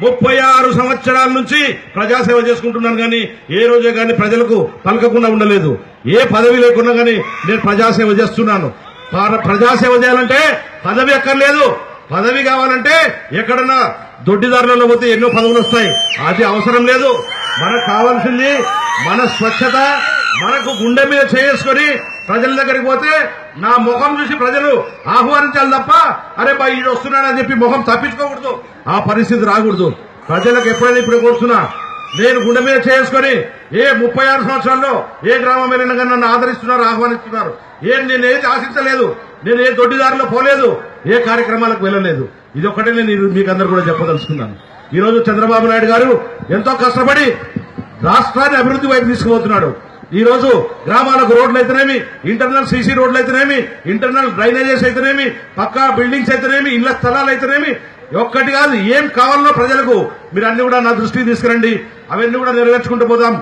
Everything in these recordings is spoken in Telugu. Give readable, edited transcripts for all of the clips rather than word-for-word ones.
36 సంవత్సరాల నుంచి ప్రజాసేవ చేసుకుంటున్నాను కానీ ఏ రోజే కానీ ప్రజలకు పలకకుండా ఉండలేదు. ఏ పదవి లేకున్నా కానీ నేను ప్రజాసేవ చేస్తున్నాను. ప్రజాసేవ చేయాలంటే పదవి ఎక్కర్లేదు. పదవి కావాలంటే ఎక్కడన్నా దొడ్డిదారులలో పోతే ఎన్నో పదవులు వస్తాయి. అది అవసరం లేదు. మనకు కావాల్సింది మన స్వచ్ఛత. మనకు గుండె మీద చేసుకుని ప్రజల దగ్గరికి పోతే నా ముఖం చూసి ప్రజలు ఆహ్వానించాలి తప్ప అరే బా ఈడు వస్తున్నాడని చెప్పి ముఖం తప్పించుకోకూడదు. ఆ పరిస్థితి రాకూడదు. ప్రజలకు ఎప్పుడైనా ఇప్పుడు కూర్చున్నా నేను గుండె మీద చేసుకుని 36 సంవత్సరాల్లో ఏ గ్రామం వెళ్ళినా కానీ నన్ను ఆదరిస్తున్నారు, ఆహ్వానిస్తున్నారు. నేను ఏది ఆశించలేదు. నేను ఏ దొడ్డిదారిలో పోలేదు, ఏ కార్యక్రమాలకు వెళ్ళలేదు. ఇది ఒక్కటే నేను మీకు అందరు కూడా చెప్పదలుచుకున్నాను. ఈ రోజు చంద్రబాబు నాయుడు గారు ఎంతో కష్టపడి రాష్ట్రాన్ని అభివృద్ధి వైపు తీసుకుపోతున్నాడు. ఈ రోజు గ్రామాలకు రోడ్లు అయితేనేమి, ఇంటర్నల్ సీసీ రోడ్లు అయితేనేమి, ఇంటర్నల్ డ్రైనేజెస్ అయితేనేమి, పక్కా బిల్డింగ్స్ అయితేనేమి, ఇళ్ల స్థలాలు అయితేనేమి, ఒక్కటి కాదు ఏం కావాలనో ప్రజలకు మీరు అన్ని కూడా నా దృష్టికి తీసుకురండి. అవన్నీ కూడా నెరవేర్చుకుంటూ పోదాం.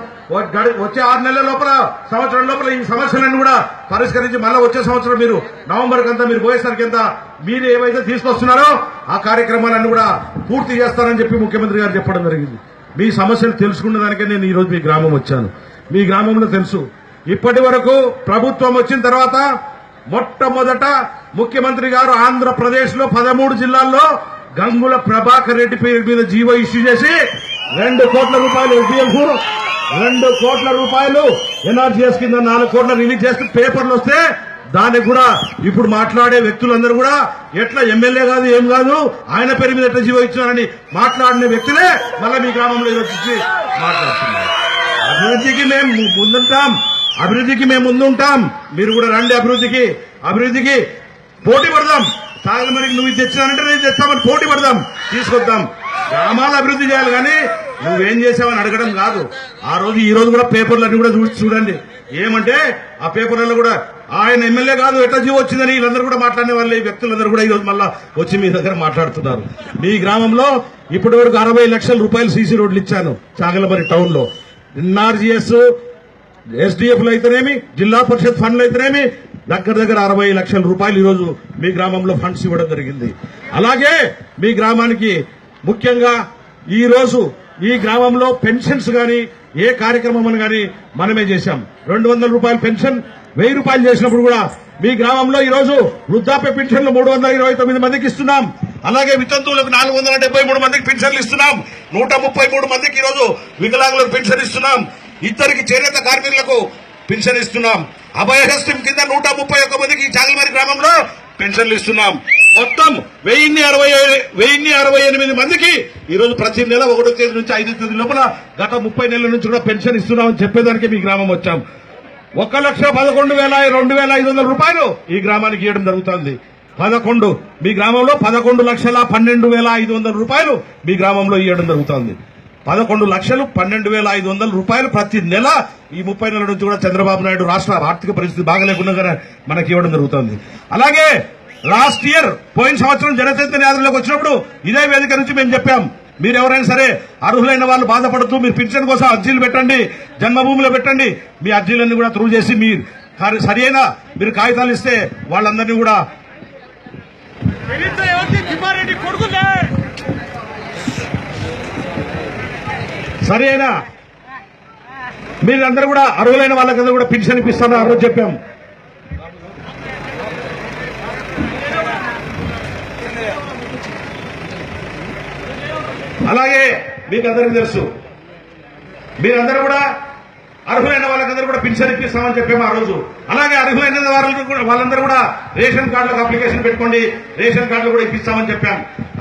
వచ్చే 6 నెలల లోపల, సంవత్సరం లోపల ఈ సమస్యలన్నీ కూడా పరిష్కరించి మళ్ళీ వచ్చే సంవత్సరం మీరు నవంబర్ కంతా మీరు పోయేసరికి ఎంత మీరు ఏవైతే తీసుకొస్తున్నారో ఆ కార్యక్రమాలన్నీ కూడా పూర్తి చేస్తారని చెప్పి ముఖ్యమంత్రి గారు చెప్పడం జరిగింది. మీ సమస్యలు తెలుసుకున్న దానికే నేను ఈ రోజు మీ గ్రామం వచ్చాను. మీ గ్రామంలో తెలుసు ఇప్పటి వరకు ప్రభుత్వం వచ్చిన తర్వాత మొట్టమొదట ముఖ్యమంత్రి గారు ఆంధ్రప్రదేశ్ లో 13 జిల్లాల్లో గంగుల ప్రభాకర్ రెడ్డి పేరు మీద జీవో ఇష్యూ చేసి 2 కోట్ల రూపాయలు ఎస్డిఎఫ్, 2 కోట్ల రూపాయలు ఎన్ఆర్జీఎస్ కింద 4 కోట్ల రిలీజ్ చేస్తూ పేపర్లు వస్తే దానికి కూడా ఇప్పుడు మాట్లాడే వ్యక్తులందరూ కూడా ఎట్లా ఎమ్మెల్యే కాదు ఏం కాదు ఆయన పేరు మీద ఎట్లా జీవో ఇచ్చారని మాట్లాడిన వ్యక్తులే మళ్ళీ మీ గ్రామంలో వచ్చి మాట్లాడుతున్నారు. అభివృద్ధికి మేము ముందుంటాం. మీరు కూడా రండి. అభివృద్ధికి పోటీ పడదాం. సాగలమరికి నువ్వు ఇది తెచ్చినానంటే నేను తెస్తామని పోటీ పడదాం, తీసుకొద్దాం. గ్రామాలు అభివృద్ధి చేయాలి కానీ నువ్వేం చేసావని అడగడం కాదు. ఈ రోజు కూడా పేపర్లన్నీ కూడా చూడండి. ఏమంటే ఆ పేపర్లలో కూడా ఆయన ఎమ్మెల్యే కాదు ఎట్లా జీవో వచ్చిందని వీళ్ళందరూ కూడా మాట్లాడిన వాళ్ళే వ్యక్తులందరూ కూడా ఈ రోజు మళ్ళా వచ్చి మీ దగ్గర మాట్లాడుతున్నారు. మీ గ్రామంలో ఇప్పటి వరకు 60 లక్షల రూపాయలు సీసీ రోడ్లు ఇచ్చాను. చాగలమరి టౌన్ లో ఎన్ఆర్జీఎస్, ఎస్డిఎఫ్లు అయితేనేమి, జిల్లా పరిషత్ ఫండ్లు అయితేనేమి దగ్గర 60 లక్షల రూపాయలు ఈ రోజు మీ గ్రామంలో ఫండ్స్ ఇవ్వడం జరిగింది. అలాగే మీ గ్రామానికి ముఖ్యంగా ఈ రోజు ఈ గ్రామంలో పెన్షన్స్ గాని ఏ కార్యక్రమం గాని మనమే చేశాం. 200 రూపాయల పెన్షన్ 1000 రూపాయలు చేసినప్పుడు కూడా మీ గ్రామంలో ఈ రోజు వృద్ధాప్య పెన్షన్లు 329 మందికి ఇస్తున్నాం. అలాగే వితంతువులకు 473 మందికి పెన్షన్లు ఇస్తున్నాం. 133 మందికి ఈ రోజు వికలాంగులకు పెన్షన్ ఇస్తున్నాం. ఇద్దరికి చేనేత కార్మికులకు పెన్షన్ ఇస్తున్నాం. అభయహస్తం కింద 131 మందికి చాగలమరి గ్రామంలో పెన్షన్లు ఇస్తున్నాం. మొత్తం 1068 మందికి ఈ రోజు ప్రతి నెల 1వ తేదీ నుంచి 5వ తేదీ లోపల గత 30 నెలల నుంచి కూడా పెన్షన్ ఇస్తున్నామని చెప్పేదానికి మీ గ్రామం వచ్చాం. 1,11,2,500 రూపాయలు ఈ గ్రామానికి ఇవ్వడం జరుగుతుంది. మీ గ్రామంలో 11,12,500 రూపాయలు మీ గ్రామంలో ఇవ్వడం జరుగుతుంది. 11,12,500 రూపాయలు ప్రతి నెల ఈ 30 నెలల నుంచి కూడా చంద్రబాబు నాయుడు రాష్ట్ర ఆర్థిక పరిస్థితి బాగలేకుండా మనకి ఇవ్వడం జరుగుతుంది. అలాగే లాస్ట్ ఇయర్ పోయిన సంవత్సరం జనచైతన్య యాత్రలోకి వచ్చినప్పుడు ఇదే వేదిక నుంచి మేము చెప్పాం, మీరు ఎవరైనా సరే అర్హులైన వాళ్ళు బాధపడుతూ మీరు పెన్షన్ కోసం అర్జీలు పెట్టండి, జన్మభూమిలో పెట్టండి. మీ అర్జీలన్నీ కూడా త్రూ చేసి సరైన మీరు కాగితాలు ఇస్తే వాళ్ళందరినీ కూడా సరైన మీరందరూ కూడా అర్హులైన వాళ్ళకందరూ కూడా పెన్షన్ ఇప్పిస్తాను ఆ రోజు చెప్పాం. అలాగే మీకు అందరికీ తెలుసు మీరందరూ కూడా అర్హులైన వాళ్ళకందరూ కూడా పెన్షన్ ఇప్పిస్తామని చెప్పాము ఆ రోజు. అలాగే అర్హులైన వాళ్ళందరూ కూడా రేషన్ కార్డులకు అప్లికేషన్ పెట్టుకోండి, రేషన్ కార్డులు కూడా ఇప్పిస్తామని చెప్పాం.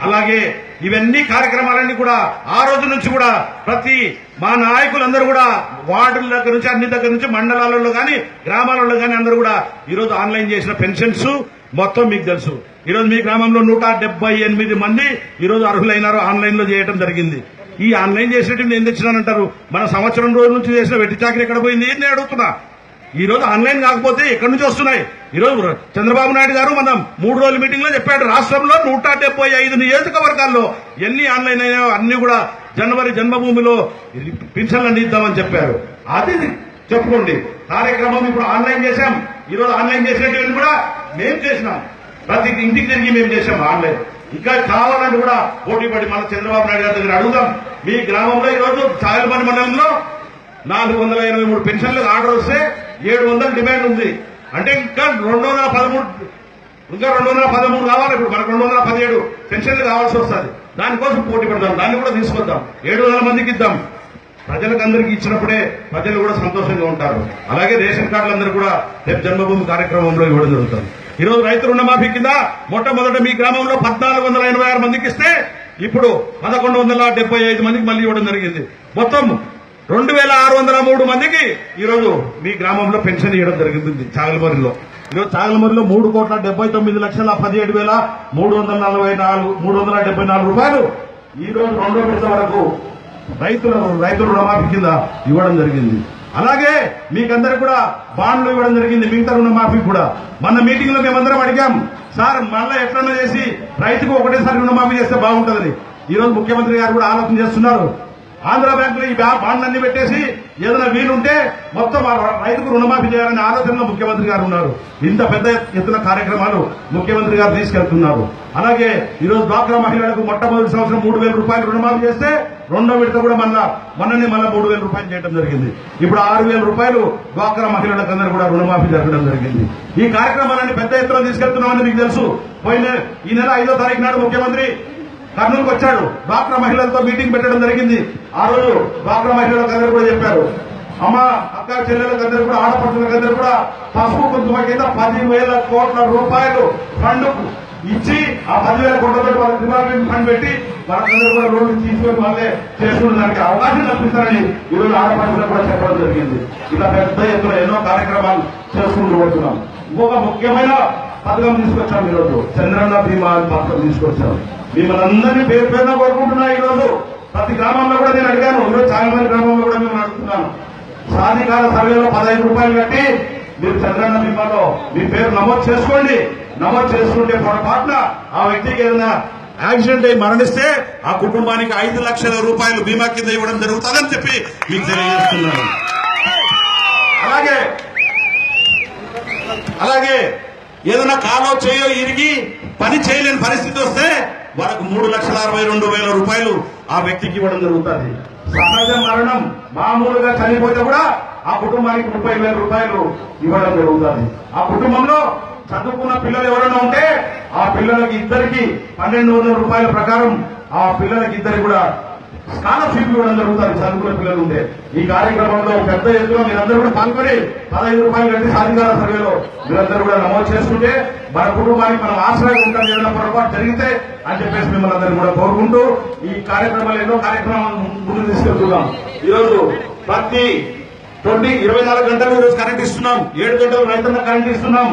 అలాగే ఇవన్నీ కార్యక్రమాలన్నీ కూడా ఆ రోజు నుంచి కూడా ప్రతి మా నాయకులందరూ కూడా వార్డుల దగ్గర నుంచి అన్ని దగ్గర నుంచి మండలాలలో కానీ గ్రామాలలో కానీ అందరూ కూడా ఈ రోజు ఆన్లైన్ చేసిన పెన్షన్స్ మొత్తం మీకు తెలుసు. ఈ రోజు మీ గ్రామంలో 178 మంది ఈ రోజు అర్హులైనారు, ఆన్లైన్ లో చేయడం జరిగింది. ఈ ఆన్లైన్ చేసినట్టు నేను తెచ్చినానంటారు. మన సంవత్సరం రోజు నుంచి చేసిన వెట్టి చాకరీ ఎక్కడ పోయింది నేను అడుగుతున్నా. ఈ రోజు ఆన్లైన్ కాకపోతే ఎక్కడి నుంచి వస్తున్నాయి? ఈ రోజు చంద్రబాబు నాయుడు గారు మనం 3 రోజుల మీటింగ్ లో చెప్పాడు, రాష్ట్రంలో 175 నియోజకవర్గాల్లో ఎన్ని ఆన్లైన్ అయినా అన్ని కూడా జనవరి జన్మభూమిలో పెన్షన్లు అందిద్దామని చెప్పారు. అది చెప్పుకోండి. కార్యక్రమం ఇప్పుడు ఆన్లైన్ చేశాం. ఈ రోజు ఆన్లైన్ చేసినటువంటి కూడా మేము చేసినాం. ప్రతి ఇంటికి తిరిగి మేము చేశాం ఆన్లైన్. ఇంకా కావాలని కూడా పోటీ పడి మన చంద్రబాబు నాయుడు గారి దగ్గర అడుగుదాం. మీ గ్రామంలో ఈరోజు చాయలమని మండలంలో 483 పెన్షన్లకు ఆర్డర్ వస్తే 700 డిమాండ్ ఉంది. అంటే ఇంకా 213 కావాలి. ఇప్పుడు మనకు 217 పెన్షన్లు కావాల్సి వస్తుంది. దానికోసం పోటీ పడదాం, దాన్ని కూడా తీసుకొద్దాం. 700 మందికి ఇద్దాం. ప్రజలకు అందరికీ ఇచ్చినప్పుడే ప్రజలు కూడా సంతోషంగా ఉంటారు. అలాగే రేషన్ కార్డులు అందరూ కూడా రేపు జన్మభూమి కార్యక్రమంలో ఇవ్వడం జరుగుతుంది. ఈ రోజు రైతు రుణమాఫీ కింద మొట్టమొదట మీ గ్రామంలో 1486 మందికి ఇస్తే ఇప్పుడు 1175 మందికి మళ్ళీ ఇవ్వడం జరిగింది. మొత్తం 2603 మందికి ఈ రోజు మీ గ్రామంలో పెన్షన్ ఇవ్వడం జరిగింది. చాగలమరిలో ఈరోజు చాగలమరిలో 3,79,17,374 రూపాయలు ఈ రోజు 2వ విడత వరకు రైతు రుణమాఫీ కింద ఇవ్వడం జరిగింది. అలాగే మీకందరికి కూడా బాండ్లు ఇవ్వడం జరిగింది. మిగతా రుణమాఫీ కూడా మన మీటింగ్ లో మేమందరం అడిగాం, సార్ మళ్ళా ఎట్లన్నా చేసి రైతుకు ఒకటేసారి రుణమాఫీ చేస్తే బాగుంటుందని. ఈ రోజు ముఖ్యమంత్రి గారు కూడా ఆలోచన చేస్తున్నారు. ఆంధ్ర బ్యాంక్ లో ఈ బాండ్లన్నీ పెట్టేసి ఏదైనా వీలుంటే మొత్తం రైతుకు రుణమాఫీ చేయాలనే ఆలోచనలో ముఖ్యమంత్రి గారు ఉన్నారు. ఇంత పెద్ద ఎత్తున కార్యక్రమాలు ముఖ్యమంత్రి గారు తీసుకెళ్తున్నారు. అలాగే ఈ రోజు డ్వాక్రా మహిళలకు మొట్టమొదటి సంవత్సరం 3,000 రూపాయలు రుణమాఫీ చేస్తే 2వ విడత కూడా మొన్ననే 3,000 రూపాయలు చేయడం జరిగింది. ఇప్పుడు 6,000 రూపాయలు డ్వాక్రా మహిళలకు అందరూ కూడా రుణమాఫీ జరగడం జరిగింది. ఈ కార్యక్రమాలన్నీ పెద్ద ఎత్తున తీసుకెళ్తున్నామని మీకు తెలుసు. ఈ నెల 5వ తారీఖు నాడు ముఖ్యమంత్రి కర్నూలుకు వచ్చాడు. డ్వాక్రా మహిళలతో మీటింగ్ పెట్టడం జరిగింది. ఆ రోజు డ్వాక్రా మహిళలకు అందరూ కూడా చెప్పారు, అమ్మ అక్క చెల్లెలకు అందరూ కూడా ఆడపడుతులకు అందరూ కూడా పసుపు కుంకుమ కింద 10,000 కోట్ల రూపాయలు ఫండ్ ఇచ్చి ఆ 10,000 కోట్లతో వాళ్ళ డిపార్ట్మెంట్ ఫండ్ పెట్టి వాళ్ళందరూ కూడా లోన్లు తీసుకొని వాళ్ళే చేసుకున్న దానికి అవకాశం కల్పిస్తారని ఈ రోజు ఆడపడుతులకు కూడా చెప్పడం జరిగింది. ఇలా పెద్ద ఎత్తున ఎన్నో కార్యక్రమాలు చేసుకుంటూ పోతున్నాం. ఇంకొక ముఖ్యమైన పథకం తీసుకొచ్చాం. ఈ రోజు చంద్రన్న బీమా పథకం తీసుకొచ్చాం. మిమ్మల్ని అందరినీ పేరు పేరున కోరుకుంటున్నా. ఈ రోజు ప్రతి గ్రామంలో కూడా నేను అడిగాను. ఈరోజు చాలామంది గ్రామంలో కూడా మిమ్మల్ని అడుగుతున్నాను. సాధికార సర్వేలో 15 రూపాయలు కట్టి మీరు చంద్రన్న బీమాలో మీ పేరు నమోదు చేసుకోండి. నమోదు చేసుకుంటే పొరపాటున ఆ వ్యక్తికి ఏదైనా యాక్సిడెంట్ అయి మరణిస్తే ఆ కుటుంబానికి 5 లక్షల రూపాయలు బీమా కింద ఇవ్వడం జరుగుతుందని చెప్పి మీకు తెలియజేస్తున్నాను. అలాగే ఏదైనా కాలో చేయో ఇరిగి పని చేయలేని పరిస్థితి వస్తే వాళ్ళకు 3,62,000 రూపాయలు ఆ వ్యక్తికి ఇవ్వడం జరుగుతుంది. సహజ మరణం మామూలుగా చనిపోతే కూడా ఆ కుటుంబానికి 30,000 రూపాయలు ఇవ్వడం జరుగుతుంది. ఆ కుటుంబంలో చదువుకున్న పిల్లలు ఎవరైనా ఉంటే ఆ పిల్లలకి ఇద్దరికి 1,200 రూపాయల ప్రకారం ఆ పిల్లలకి ఇద్దరికి కూడా స్కాలర్షిప్ ఇవ్వడం జరుగుతుంది. చదువుకున్న పిల్లలు ఉంటే ఈ కార్యక్రమంలో పెద్ద ఎత్తున మీరందరూ కూడా పాల్గొని 15 రూపాయలు కట్టి సాధికార సర్వేలో మీరందరూ కూడా నమోదు చేసుకుంటే మన కుటుంబానికి మనం ఆశ్రయం ఉంటాం. ఏదైనా పొరపాటు జరిగితే అని చెప్పేసి మిమ్మల్ని అందరూ కూడా కోరుకుంటూ ఈ కార్యక్రమాలు ఎన్నో కార్యక్రమాలు ముందుకు తీసుకెళ్తున్నాం. ఈరోజు ప్రతి 24 గంటలు ఈరోజు కరెంట్ ఇస్తున్నాం. 7 గంటలు రైతున్న కరెంట్ ఇస్తున్నాం.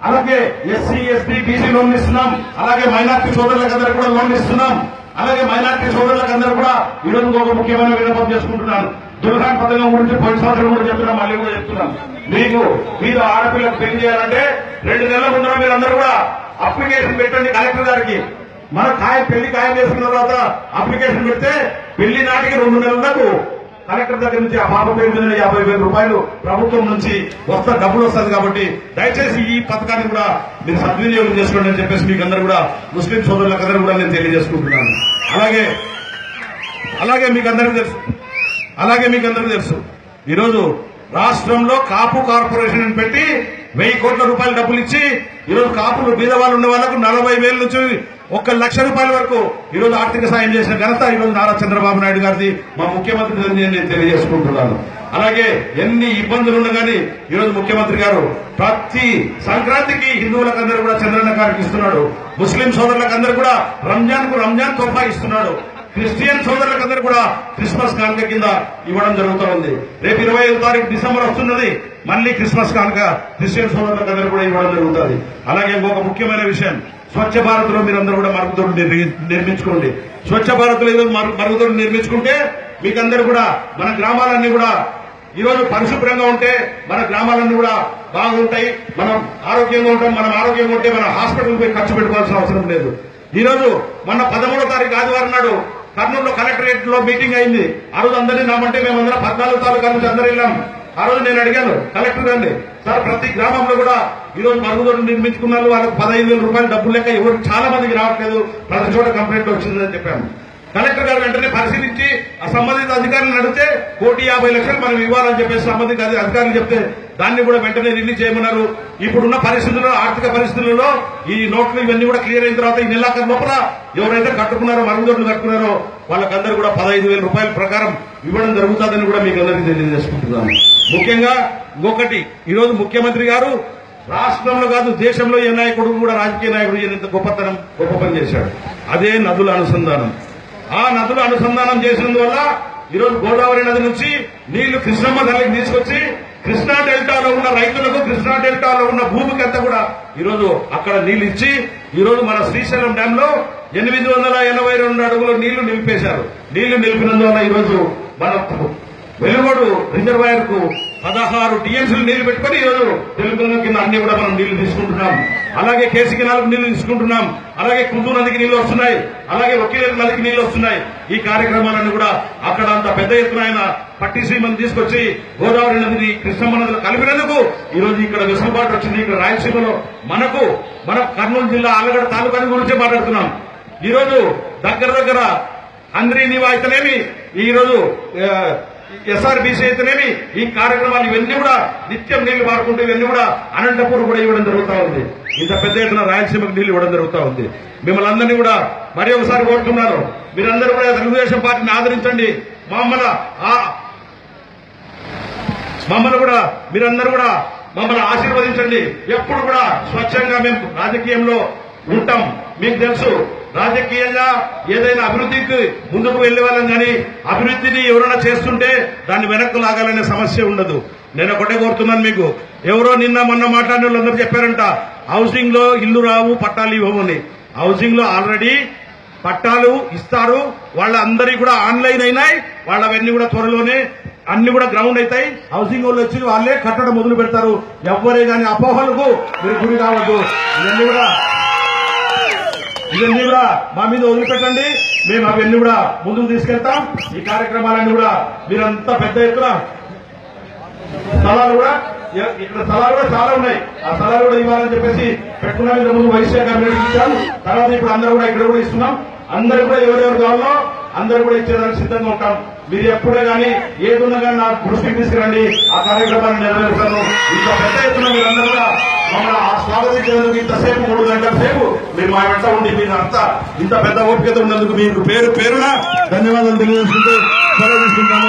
అలాగే ఎస్సీ ఎస్టీ బీసీ లోన్లు ఇస్తున్నాం. అలాగే మైనార్టీ సోదరులకు అందరూ కూడా లోన్లు ఇస్తున్నాం. అలాగే మైనార్టీ సోదరులకు అందరూ కూడా ఈరోజు ఒక ముఖ్యమైన విన్నపం చేసుకుంటున్నాను. దుర్గాన్ పథకం గురించి పోయిన సంవత్సరం కూడా చెప్తున్నాం, మళ్ళీ కూడా చెప్తున్నాం. మీరు ఆడపిల్లకు పెళ్లి చేయాలంటే 2 నెలల ముందర మీరు అందరూ కూడా అప్లికేషన్ పెట్టండి కలెక్టర్ గారికి. మన పెళ్లి ఖాయం చేసుకున్న తర్వాత అప్లికేషన్ పెడితే పెళ్లి నాటికి 2 నెలలకు కలెక్టర్ దగ్గర నుంచి ఆ పాప పేరు మీద 50,000 రూపాయలు ప్రభుత్వం నుంచి డబ్బులు వస్తుంది. కాబట్టి దయచేసి ఈ పథకాన్ని కూడా మీరు సద్వినియోగం చేసుకోండి అని చెప్పేసి మీకు అందరూ కూడా ముస్లిం సోదరులకు అందరూ కూడా నేను తెలియజేసుకుంటున్నాను. అలాగే మీకు అందరికీ తెలుసు ఈరోజు రాష్ట్రంలో కాపు కార్పొరేషన్ పెట్టి 1,000 కోట్ల రూపాయలు డబ్బులు ఇచ్చి ఈరోజు కాపులు బీద వాళ్ళు ఉన్న వాళ్ళకు 40,000 నుంచి 1,00,000 రూపాయల వరకు ఈరోజు ఆర్థిక సాయం చేసిన ఘనత ఈరోజు నారా చంద్రబాబు నాయుడు గారిది, మా ముఖ్యమంత్రి నేను తెలియజేసుకుంటున్నాను. అలాగే ఎన్ని ఇబ్బందులు ఉన్నా కానీ ఈరోజు ముఖ్యమంత్రి గారు ప్రతి సంక్రాంతికి హిందువులకు అందరూ కూడా చంద్రన్న గారికి ఇస్తున్నాడు. ముస్లిం సోదరులకు అందరూ కూడా రంజాన్ తోఫా ఇస్తున్నాడు. క్రిస్టియన్ సోదరులకు అందరూ కూడా క్రిస్మస్ కానుక కింద ఇవ్వడం జరుగుతూ ఉంది. రేపు 25వ తారీఖు డిసెంబర్ వస్తున్నది, మళ్ళీ క్రిస్మస్ కానుక క్రిస్టియన్ సోదరులకు అందరూ కూడా ఇవ్వడం జరుగుతుంది. అలాగే ఇంకొక ముఖ్యమైన విషయం, స్వచ్ఛ భారత్ లో మీరందరూ కూడా మరుగుదొడ్లు నిర్మించుకోండి. స్వచ్ఛ భారత్ లో ఈరోజు మరుగుదొడ్లు నిర్మించుకుంటే మీకందరూ కూడా మన గ్రామాలన్నీ కూడా ఈరోజు పరిశుభ్రంగా ఉంటే మన గ్రామాలన్నీ కూడా బాగుంటాయి. మనం ఆరోగ్యంగా ఉంటాం. మనం ఆరోగ్యంగా ఉంటే మన హాస్పిటల్ పోయి ఖర్చు పెట్టుకోవాల్సిన అవసరం లేదు. ఈ రోజు మొన్న 13వ తారీఖు ఆదివారం నాడు కర్నూలులో కలెక్టరేట్ లో మీటింగ్ అయింది. ఆ రోజు అందరినీ నామంటే మేమందరం 14 తాలూకాల నుంచి అందరూ వెళ్ళాం. ఆ రోజు నేను అడిగాను కలెక్టర్ గారిని, సార్ ప్రతి గ్రామంలో కూడా ఈ రోజు మరుగుదొడ్లు నిర్మించుకున్నారు, వాళ్ళకు 15,000 రూపాయలు డబ్బులు లెక్క ఎవరు చాలా మందికి రావట్లేదు, ప్రతి చోట కంప్లైంట్ వచ్చిందని చెప్పాను. కలెక్టర్ గారు వెంటనే పరిశీలించి ఆ సంబంధిత అధికారులను అడిగితే 1,50,00,000 మనం ఇవ్వాలని చెప్పేసి సంబంధిత అధికారులు చెప్తే దాన్ని కూడా వెంటనే రిలీజ్ చేయమన్నారు. ఇప్పుడున్న పరిస్థితుల్లో, ఆర్థిక పరిస్థితులలో ఈ నోట్లు ఇవన్నీ కూడా క్లియర్ అయిన తర్వాత ఈ నెలాఖరు లోపల ఎవరైతే కట్టుకున్నారో, మరుగుదొడ్లు కట్టుకున్నారో వాళ్ళకందరూ కూడా 15,000 రూపాయల ప్రకారం ఇవ్వడం జరుగుతుందని కూడా మీకు అందరికీ తెలియజేసుకుంటున్నాను. ముఖ్యంగా ఇంకొకటి, ఈ రోజు ముఖ్యమంత్రి గారు రాష్ట్రంలో కాదు దేశంలో ఏ నాయకుడు కూడా, రాజకీయ నాయకుడు ఇంత గొప్ప పని చేశాడు. అదే నదుల అనుసంధానం. ఆ నదుల అనుసంధానం చేసినందువల్ల ఈరోజు గోదావరి నది నుంచి నీళ్లు కృష్ణమ్మ తల్లికి తీసుకొచ్చి కృష్ణా డెల్టాలో ఉన్న రైతులకు, కృష్ణా డెల్టాలో ఉన్న భూమికి అంతా కూడా ఈరోజు అక్కడ నీళ్లు ఇచ్చి ఈరోజు మన శ్రీశైలం డ్యామ్ లో 882 అడుగులు నీళ్లు నిలిపేశారు. నీళ్లు నిలిపినందువల్ల ఈరోజు మన వెలుగోడు రిజర్వాయర్ కు 16 టీఎంసీలు నీళ్లు పెట్టుకుని ఈరోజు తెలుగు కింద అన్ని కూడా మనం నీళ్లు తీసుకుంటున్నాం. అలాగే కేసీ కెనాల్కు నీళ్లు తీసుకుంటున్నాం. అలాగే కుందూరు నదికి నీళ్లు వస్తున్నాయి. అలాగే ఒకేరు నదికి నీళ్లు వస్తున్నాయి. ఈ కార్యక్రమాలన్నీ కూడా అక్కడ అంత పెద్ద ఎత్తున ఆయన పట్టిసీమను తీసుకొచ్చి గోదావరి నదిని కృష్ణమ్మ నదిలో కలిపినందుకు ఈ రోజు ఇక్కడ వెసులుబాటు వచ్చింది. ఇక్కడ రాయలసీమలో మన కర్నూలు జిల్లా ఆలగడ్డ తాలూకాని గురించే మాట్లాడుతున్నాం. ఈ రోజు దగ్గర అంద్రీ నీవా అయితేనేమి, ఈ రోజు ఎస్ఆర్బీసీ అయితేనేమి, ఈ కార్యక్రమాలు ఇవన్నీ కూడా నిత్యం నీళ్లు పారుకుంటూ ఇవన్నీ కూడా అనంతపూర్ కూడా ఇవ్వడం జరుగుతూ ఉంది. ఇంత పెద్ద ఎత్తున రాయలసీమకు నీళ్లు ఇవ్వడం జరుగుతూ ఉంది. మిమ్మల్ని అందరినీ కూడా మరి ఒకసారి కోరుతున్నాను, మీరందరూ కూడా తెలుగుదేశం పార్టీని ఆదరించండి. మీరందరూ కూడా మమ్మల్ని ఆశీర్వదించండి. ఎప్పుడు కూడా స్వచ్ఛంగా మేము రాజకీయంలో ఉంటాం. మీకు తెలుసు, రాజకీయంగా ఏదైనా అభివృద్ధికి ముందుకు వెళ్లే వాళ్ళం కానీ అభివృద్ధిని ఎవరైనా చేస్తుంటే దాన్ని వెనక్కు లాగాలనే సమస్య ఉండదు. నేను ఒకటే కోరుతున్నాను మీకు, ఎవరో నిన్న మొన్న మాట్లాడిన వాళ్ళందరూ చెప్పారంట హౌసింగ్ లో ఇల్లు రావు, పట్టాలు ఇవ్వమని. హౌసింగ్ లో ఆల్రెడీ పట్టాలు ఇస్తారు, వాళ్ళందరికీ కూడా ఆన్లైన్ అయినాయి. వాళ్ళవన్నీ కూడా త్వరలోనే అన్ని కూడా గ్రౌండ్ అవుతాయి. హౌసింగ్ వాళ్ళు వచ్చి వాళ్ళే కట్టడం మొదలు పెడతారు. ఎవ్వరే కానీ అపోహలకు మీరు గురి కావద్దు. ఇవన్నీ కూడా మా మీద వదిలిపెట్టండి. మేము అవన్నీ కూడా ముందుకు తీసుకెళ్తాం. ఈ కార్యక్రమాలన్నీ కూడా మీరంతా పెద్ద ఎత్తున స్థలాలు కూడా ఇక్కడ చాలా ఉన్నాయి. ఆ స్థలాలు కూడా ఇవ్వాలని చెప్పేసి పెట్టుకున్నాం. ఇంత ముందు వైశ్య కమ్యూనిటీ ఇచ్చాం. తర్వాత ఇప్పుడు అందరూ కూడా ఇక్కడ కూడా ఇస్తున్నాం. అందరూ కూడా ఎవరెవరు కావాలో అందరూ కూడా ఇచ్చేదానికి సిద్ధంగా ఉంటాం. మీరు ఎప్పుడే కానీ ఏదున్నా కానీ నా దృష్టికి తీసుకురండి, ఆ కార్యక్రమాన్ని నెరవేరుస్తాను. ఇంత పెద్ద ఎత్తున మీరందరూ కూడా మమ్మల్ని స్వాగతించేందుకు ఇంతసేపు 3 గంటల సేపు మీరు మా వెంట ఉండి మీరు అంతా ఇంత పెద్ద ఓపికత ఉన్నందుకు మీకు పేరున ధన్యవాదాలు తెలియజేసుకుంటూ సెలవు తీసుకుంటాము.